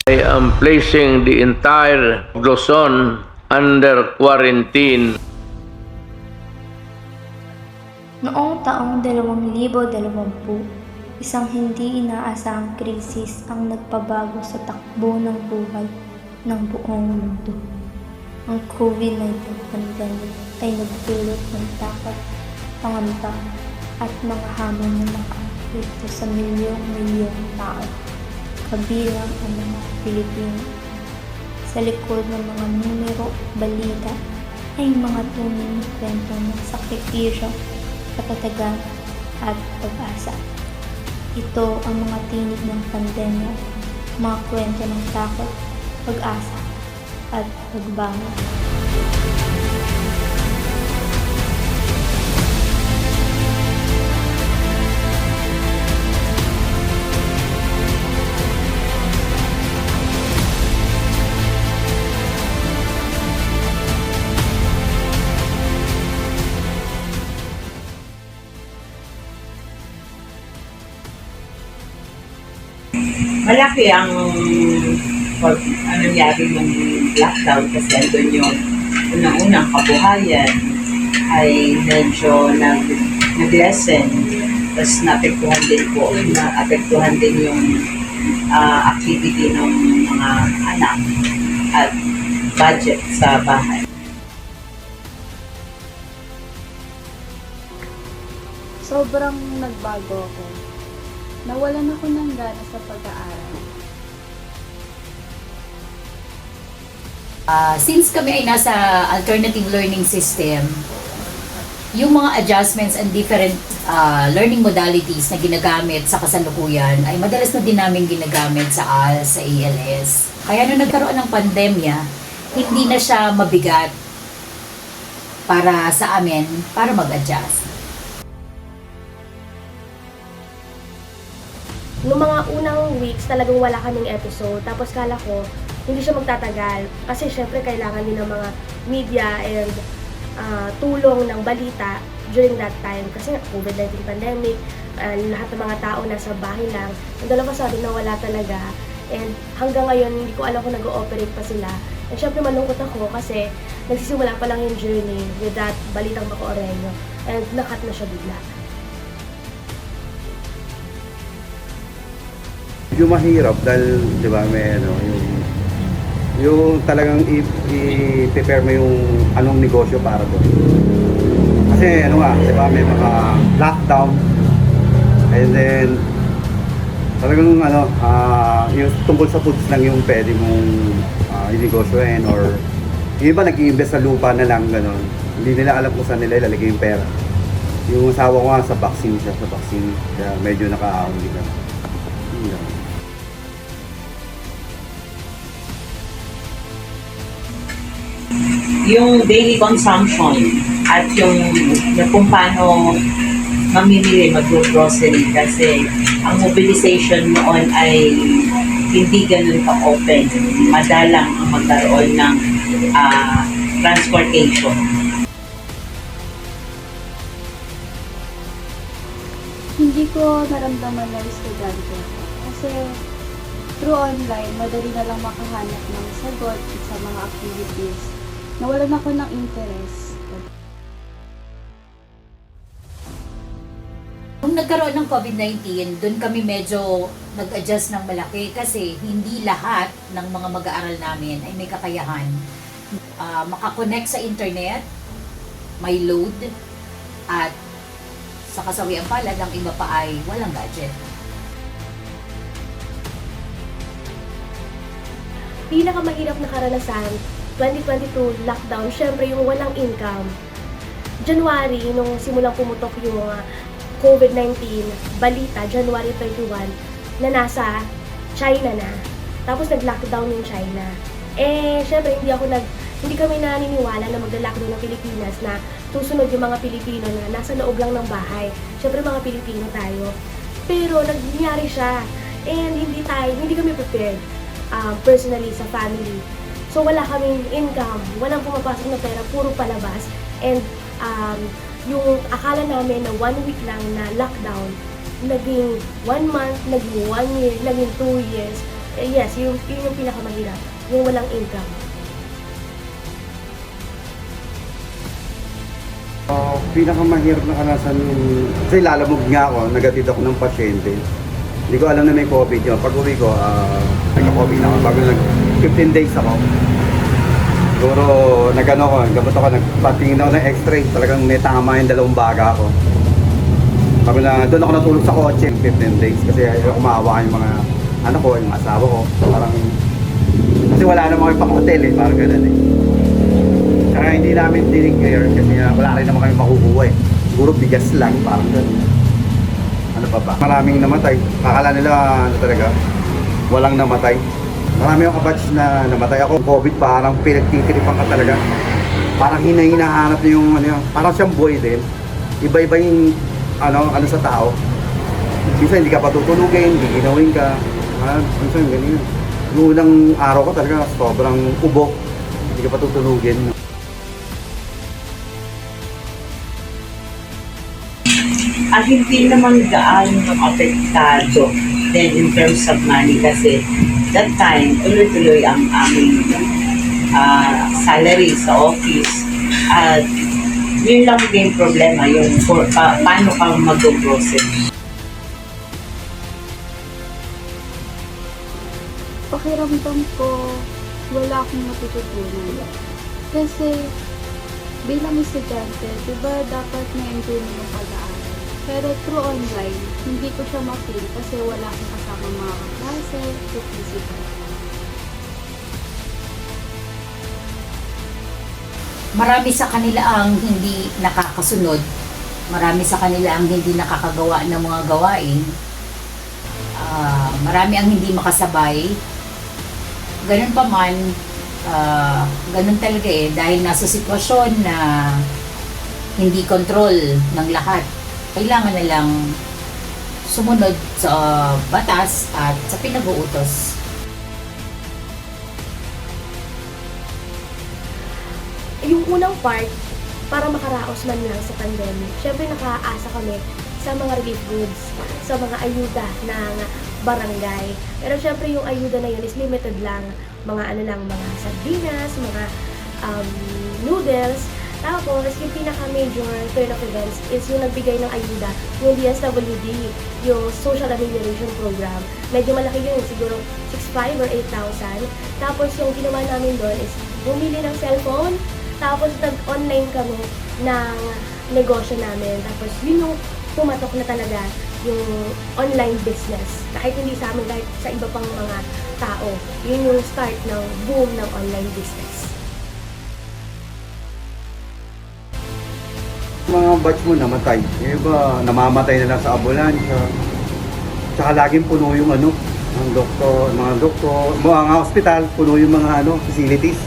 I am placing the entire Luzon under quarantine. Noong taong 2020, isang hindi inaasahang krisis ang nagpabago sa takbo ng buhay ng buong mundo. Ang COVID-19 pandemic ay nagdulot ng takot, pangamba at mga hamon na nakaapekto sa milyong-milyong tao, kabilang ang mga Pilipino. Sa likod ng mga numero, balita ay mga tunay na kwento ng sakripisyo, katatagan at pag-asa. Ito ang mga tinig ng pandemya, mga kwento ng takot, pag-asa at pagbangon. Malaki ang nangyari ng lockdown kasi andun yung unang-unang kabuhayan ay medyo nag-lessen, tapos naapektuhan din yung activity ng mga anak at budget sa bahay. Sobrang nagbago ako. Nawalan ako ng gana sa pag-aaral. Since kami ay nasa alternative learning system, yung mga adjustments and different learning modalities na ginagamit sa kasalukuyan ay madalas na din namin ginagamit sa ALS, sa ALS. Kaya nung nagkaroon ng pandemya, hindi na siya mabigat para sa amin para mag-adjust. Noong mga unang weeks, talagang wala kaming episode. Tapos kala ko, hindi siya magtatagal. Kasi syempre kailangan din ng mga media and tulong ng balita during that time. Kasi COVID-19 pandemic, lahat ng mga tao nasa bahay lang. Ang dalawa sa atin na wala talaga. And hanggang ngayon, hindi ko alam kung nag-ooperate pa sila. And syempre malungkot ako kasi nagsisimula pa lang yung journey with that Balitang Bacooreno. And nakat na siya bigla. Yung mahirap dahil, di ba, may yung talagang i-prepare mo yung anong negosyo para doon. Kasi di ba, may mga lockdown and then talagang yung tungkol sa foods lang yung pwede mong i-negosyoin or yung iba nag-i-invest sa lupa na lang, gano'n. Hindi nila alam kung saan nila ilalagay yung pera. Yung asawa ko nga sa vaccine kaya medyo nakaahon din. Yung daily consumption at yung kung paano mamimili, mag-grocery kasi ang mobilization noon ay hindi ganun ka-open. Madalang ang magkaroon ng transportation. Hindi ko naramdaman na estudyante ako. Kasi through online, madali na lang makahanap ng sagot sa mga activities. Nawalan ako ng interest. Nung nagkaroon ng COVID-19, doon kami medyo nag-adjust ng malaki kasi hindi lahat ng mga mag-aaral namin ay may kakayahan. Makakonect sa internet, may load, at sa kasawiang palad, ang iba pa ay walang gadget. Pinakamahirap na karanasan, 2022 lockdown, syempre yung walang income. January, nung simulang pumutok yung COVID-19, balita, January 31, na nasa China na. Tapos nag-lockdown yung China. Syempre hindi kami naniniwala na mag-lockdown ng Pilipinas na susunod yung mga Pilipino na nasa loob lang ng bahay. Syempre mga Pilipino tayo. Pero nangyari siya. And hindi kami prepared personally sa family. So wala kaming income, walang pumapasok na pera, puro palabas. And yung akala namin na 1 week lang na lockdown, naging 1 month, naging 1 year, naging 2 years. Yes, yun yung pinakamahirap, yung walang income. Pinakamahirap na karanasan yung... Kasi lalamog nga ako, nagatid ako ng pasyente. Hindi ko alam na may COVID yun. Pag uwi ko, nagka-COVID na ako. Bago 15 days ako. Siguro, nag-ano ko, gamot ako, nagpatingin ako ng x-ray. Talagang may tama yung 2 baga ako. Bago na, doon ako natulog sa kotse 15 days. Kasi ayaw kumawa yung mga ano ko, yung asawa ko. Parang, kasi wala naman kami pang-hotel eh, parang gano'n eh. Saka hindi namin dinigare kasi wala rin naman kami makukuha eh. Siguro bigas lang, parang gano'n. Ano pa ba? Maraming namatay. Akala nila ano talaga, walang namatay. Marami yung kabatch na namatay ako. COVID parang pinagtitiripan ka talaga. Parang hinahanap niyo yung ano yun. Parang siyang buhay din. Iba-iba yung ano sa tao. Minsan hindi ka patutulugin, hindi ginawin ka. Minsan ganyan. Yung unang araw ko talaga sobrang ubo. Hindi ka patutulugin. At hindi naman gaano apektado then in terms of money kasi that time tuloy-tuloy ang aming salary sa office at yun lang din problema yung paano kang mag-grocery. Pakiramdam ko, wala akong matututunan. Kasi, bilang estudyante, di ba dapat na-enjoy mo yung pag-aaral? Pero through online, hindi ko siya ma-feel kasi wala akong kasama mga kaklase, to physical. Marami sa kanila ang hindi nakakasunod. Marami sa kanila ang hindi nakakagawa ng mga gawain. Marami ang hindi makasabay. Ganun pa man, ganun talaga eh. Dahil nasa sitwasyon na hindi control ng lahat. Kailangan na lang sumunod sa batas at sa pinag-uutos. Yung unang part, para makaraos man lang sa pandemic, syempre nakaasa kami sa mga relief goods, sa mga ayuda ng barangay. Pero syempre yung ayuda na yun is limited lang. Mga ano lang, mga sardinas, mga noodles. Tapos, yung pinaka-major turn of events is yung nagbigay ng ayuda, yung DSWD, yung Social Amelioration Program. Medyo malaki yun, siguro 6,500 or 8,000. Tapos, yung ginawa namin doon is bumili ng cellphone, tapos nag-online kami ng negosyo namin. Tapos, yun yung pumatok na talaga yung online business. Kahit hindi sa amin, kahit sa iba pang mga tao. Yun yung start ng boom ng online business. Mga batch mo namatay. Yung iba, namamatay na lang sa ambulansya. Tsaka laging puno yung ano, mga hospital, puno yung mga facilities.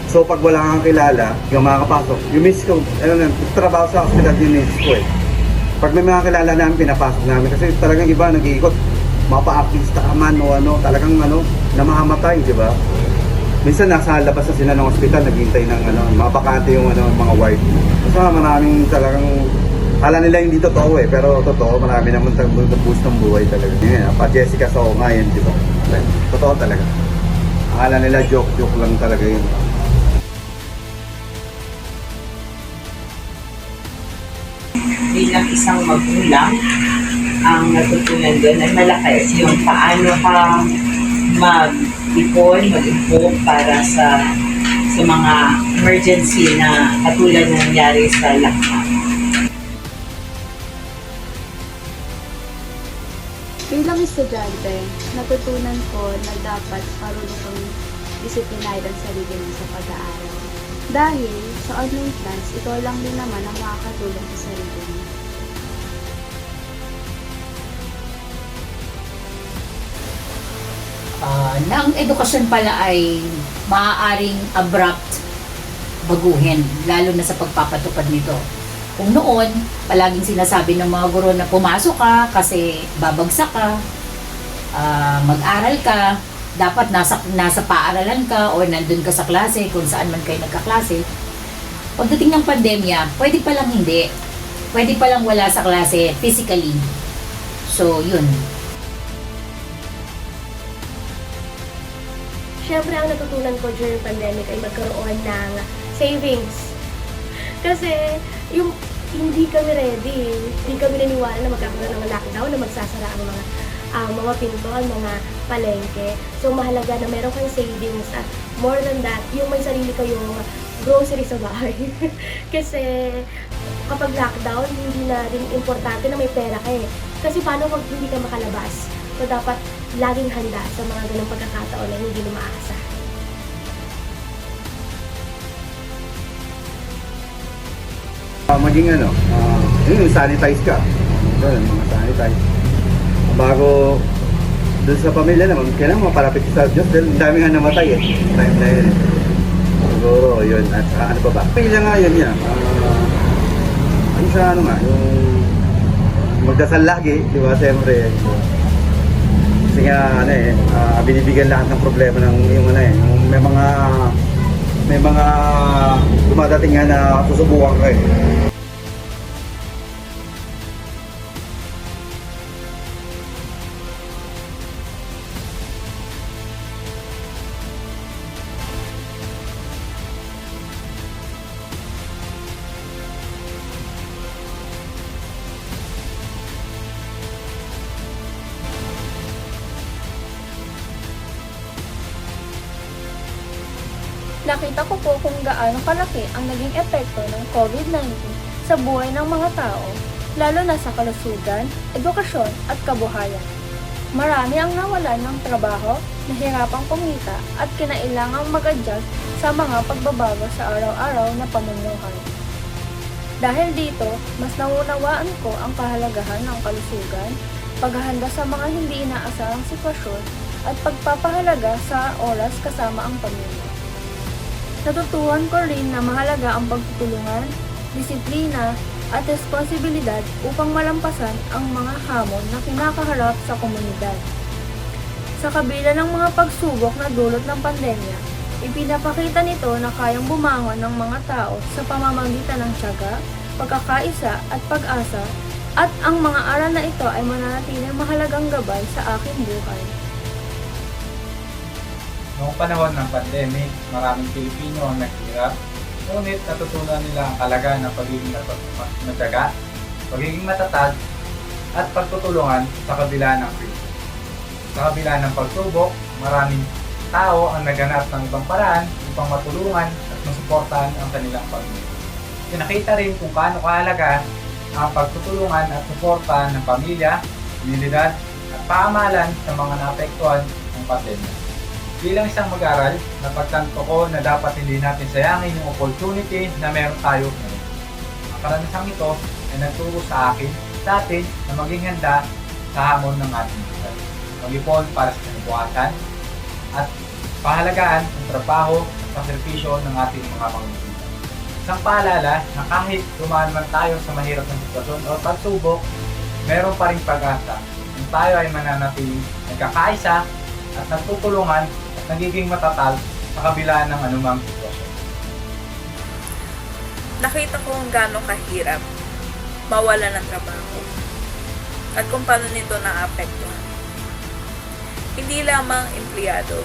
So pag wala kang kilala, hindi ka makakapasok. Yung miss ko, trabaho sa hospital yung miss ko eh. Pag may mga kilala namin, pinapasok namin. Kasi talagang iba, nag-iikot. Mapa-artista ka man o talagang namamatay, di ba? Minsan nasa labas na sila ng ospital, naghihintay ng mga bakante yung mga ward. Kasi maraming talagang, kala nila hindi totoo eh, pero totoo, marami naman boost ng buhay talaga. Yan, pa Jessica Soho nga yun, di ba? Totoo talaga. Akala nila joke lang talaga yun. Bilang isang magulang, ang natutunan doon ay malaki yung paano ka mag-ipon para sa mga emergency na katulad na nangyari sa lockdown. Bilang estudyante, natutunan ko na dapat marunong kang disiplinahin ang sarili mo sa pag-aaral. Dahil sa online class, ikaw lang din naman ang makakatulong sa sarili mo. Na ang edukasyon pala ay maaaring abrupt baguhin, lalo na sa pagpapatupad nito. Kung noon, palaging sinasabi ng mga guro na pumasok ka kasi babagsak ka, mag-aral ka, dapat nasa paaralan ka o nandun ka sa klase kung saan man kayo nagkaklase. Pagdating ng pandemya, pwede palang hindi. Pwede palang wala sa klase physically. So, yun. Syempre, ang natutunan ko during pandemic ay magkaroon ng savings. Kasi, yung hindi kami ready. Hindi kami naniwala na magkakaroon ng lockdown, na magsasara ang mga pinto, ang mga palengke. So, mahalaga na meron kayong savings at more than that, yung may sarili kayong grocery sa bahay. Kasi, kapag lockdown, hindi na rin importante na may pera ka eh. Kasi paano pag hindi ka makalabas? So, dapat laging handa sa mga ganong pagkakataon na hindi mo maasa. Maging yun, sanitize ka. Doon, mga sanitize. Bago doon sa pamilya naman, kailangan mapalapit sa Diyos dahil ang dami nga namatay eh. Time na yun. Siguro, yun. At saka ano pa ba? Pamilya nga yun niya. Yung yung magdasal lagi, di ba? Siyempre. Kasi nga, binibigyan lahat ng problema ng yung yung may mga dumadating nga na susubukan ka eh. Nakita ko po kung gaano kalaki ang naging epekto ng COVID-19 sa buhay ng mga tao, lalo na sa kalusugan, edukasyon at kabuhayan. Marami ang nawalan ng trabaho, nahirapang kumita at kinailangang mag-adjust sa mga pagbabago sa araw-araw na pamumuhay. Dahil dito, mas naunawaan ko ang kahalagahan ng kalusugan, paghahanda sa mga hindi inaasahang sitwasyon at pagpapahalaga sa oras kasama ang pamilya. Natutuhan ko rin na mahalaga ang pagtutulungan, disiplina, at responsibilidad upang malampasan ang mga hamon na kinakaharap sa komunidad. Sa kabila ng mga pagsubok na dulot ng pandemya, ipinapakita nito na kayang bumangon ng mga tao sa pamamagitan ng tiyaga, pagkakaisa at pag-asa, at ang mga aral na ito ay mananatiling mahalagang gabay sa aking buhay. Noong panahon ng pandemic, maraming Pilipino ang naghirap, ngunit natutunan nila ang kalagahan ng pagiging matyaga, pagiging matatag, at pagtutulungan sa kabila ng krisis. Sa kabila ng pagsubok, maraming tao ang naganap ng ibang paraan upang matulungan at masuportahan ang kanilang pamilya. Pinakita rin kung paano kahalaga ang pagtutulungan at suporta ng pamilya, komunidad, at paamalan sa mga naapektuhan ng pandemya. Bilang isang mag-aral, napagtanto ko na dapat hindi natin sayangin yung opportunity na meron tayo ngayon. Ang karanasang ito ay nagturo sa atin na maging handa sa hamon ng ating buhay. Mag-ipon para sa kinabukasan at pahalagaan ang trabaho at sakripisyo ng ating mga pamilya. Isang paalala na kahit dumaan man tayo sa mahirap na sitwasyon o pagsubok, meron pa rin pag-asa kung tayo ay mananatiling nagkakaisa at nagtutulungan at nagiging matatag sa kabila ng anumang sitwasyon. Nakita ko kung gaano kahirap mawala ng trabaho at kung paano nito naapektuhan. Hindi lamang empleyado,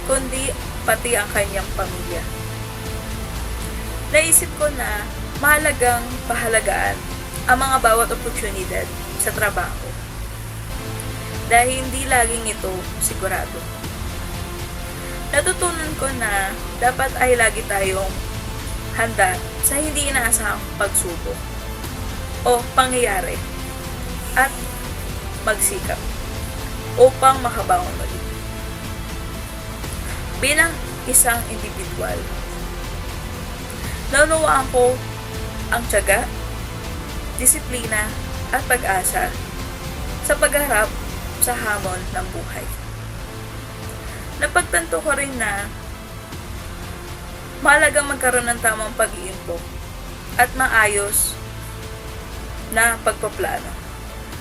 kundi pati ang kanyang pamilya. Naisip ko na mahalagang pahalagaan ang mga bawat oportunidad sa trabaho. Dahil hindi laging ito sigurado. Natutunan ko na dapat ay lagi tayong handa sa hindi inaasahang pagsubok o pangyayari at magsikap upang makabangon ulit. Bilang isang individual, naunawaan ko ang tiyaga, disiplina at pag-asa sa pagharap sa hamon ng buhay. Napagtanto ko rin na mahalagang magkaroon ng tamang pag-iimpok at maayos na pagpaplano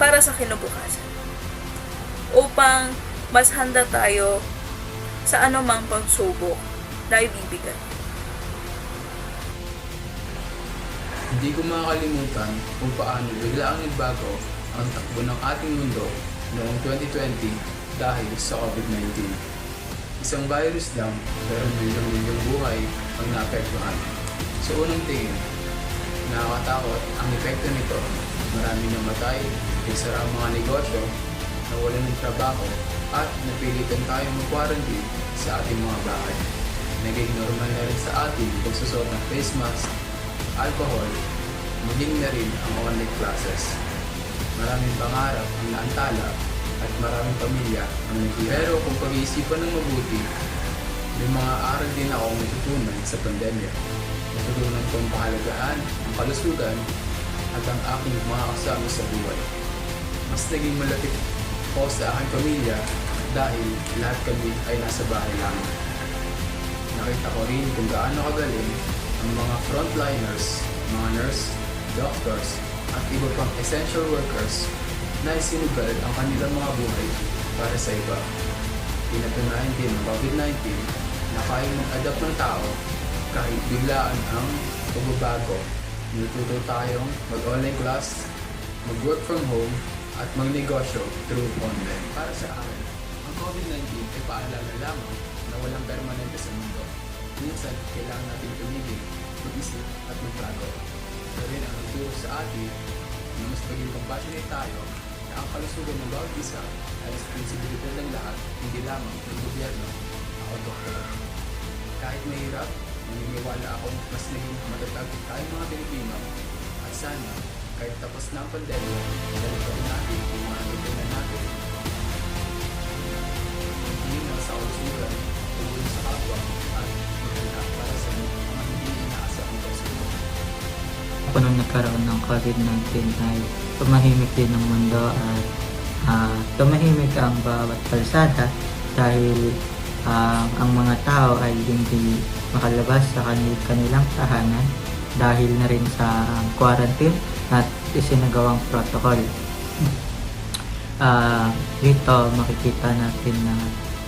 para sa kinabukasan upang mas handa tayo sa anumang pagsubok na ibibigay. Hindi ko makakalimutan kung paano biglaang nagbago ang takbo ng ating mundo noong 2020 dahil sa COVID-19. Isang virus lang, pero milyong-milyong buhay ang naapektuhan. Sa unang tingin, nakakatakot ang epekto nito. Maraming namatay, nagsara ang mga negosyo, nawalan ng trabaho, at napilitan tayong mag-quarantine sa ating mga bahay. Naging normal na rin sa atin pagsusot ng face mask, alcohol, maging na rin ang online classes. Maraming pangarap ang naantala at maraming pamilya ang naghiwalay. Pero kung pag-iisipan ng mabuti, may mga aral din akong natutunan sa pandemya. Natutunan kong pahalagaan ang kalusugan at ang aking mga kasama sa buhay. Mas naging malapit ako sa aking pamilya dahil lahat kami ay nasa bahay lamang. Nakita ko rin kung gaano kagaling ang mga frontliners, mga nurse, doctors, at iba pang essential workers na isinugal ang kanilang mga buhay para sa iba. Pinatunayan din ng COVID-19 na kaya mag-adapt ng tao kahit biglaan ang pagbabago. Natuto tayong mag-online class, mag-work from home, at magnegosyo through online. Para sa akin, ang COVID-19 ay paalala lamang na walang permanente sa mundo. Minsan, kailangan natin tumigil, mag-isip at magbago. Ito rin ang nagturo sa atin na mas maging compassionate tayo na ang kalusugan ng bawat isa ay responsibilidad ng lahat, hindi lamang ng gobyerno, ako doktor. Kahit mahirap, naniniwala akong mas naging matatag tayong mga Pilipino at sana kahit tapos na ang pandemya, dahil pa rin natin yung mga natutunan natin. Hindi na sa kalusugan, tumulong sa kapwa at maganda para sa mga hindi inaasahang kalusugan. Ako nung nagkaroon ng COVID-19 ay tumahimik din ang mundo at tumahimik ang bawat kalsada dahil ang mga tao ay hindi makalabas sa kanilang tahanan dahil na rin sa quarantine at isinagawang protocol. Dito makikita natin na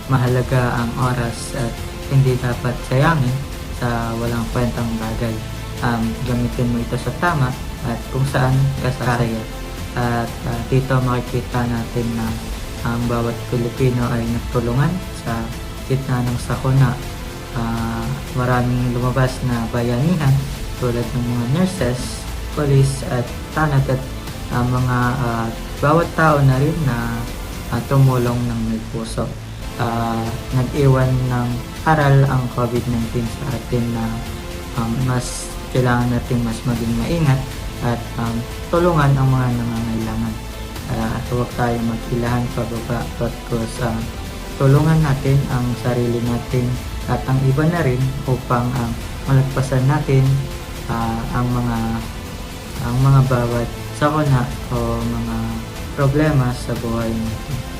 mahalaga ang oras at hindi dapat sayangin sa walang kwentang bagay. Gamitin mo ito sa tama at kung saan kasaya. At dito makikita natin na ang bawat Pilipino ay nagtulungan sa gitna ng sakuna. Maraming lumabas na bayanihan tulad ng mga nurses, police at tanod at mga bawat tao na rin na tumulong ng may puso. Nag-iwan ng aral ang COVID-19 sa atin na mas kailangan natin mas maging maingat at tulungan ang mga nangangailangan. At huwag tayo maghilahan pababa pagkos tulungan natin ang sarili natin at ang iba na rin upang malagpasan natin ang mga bawat sakuna o mga problema sa buhay natin.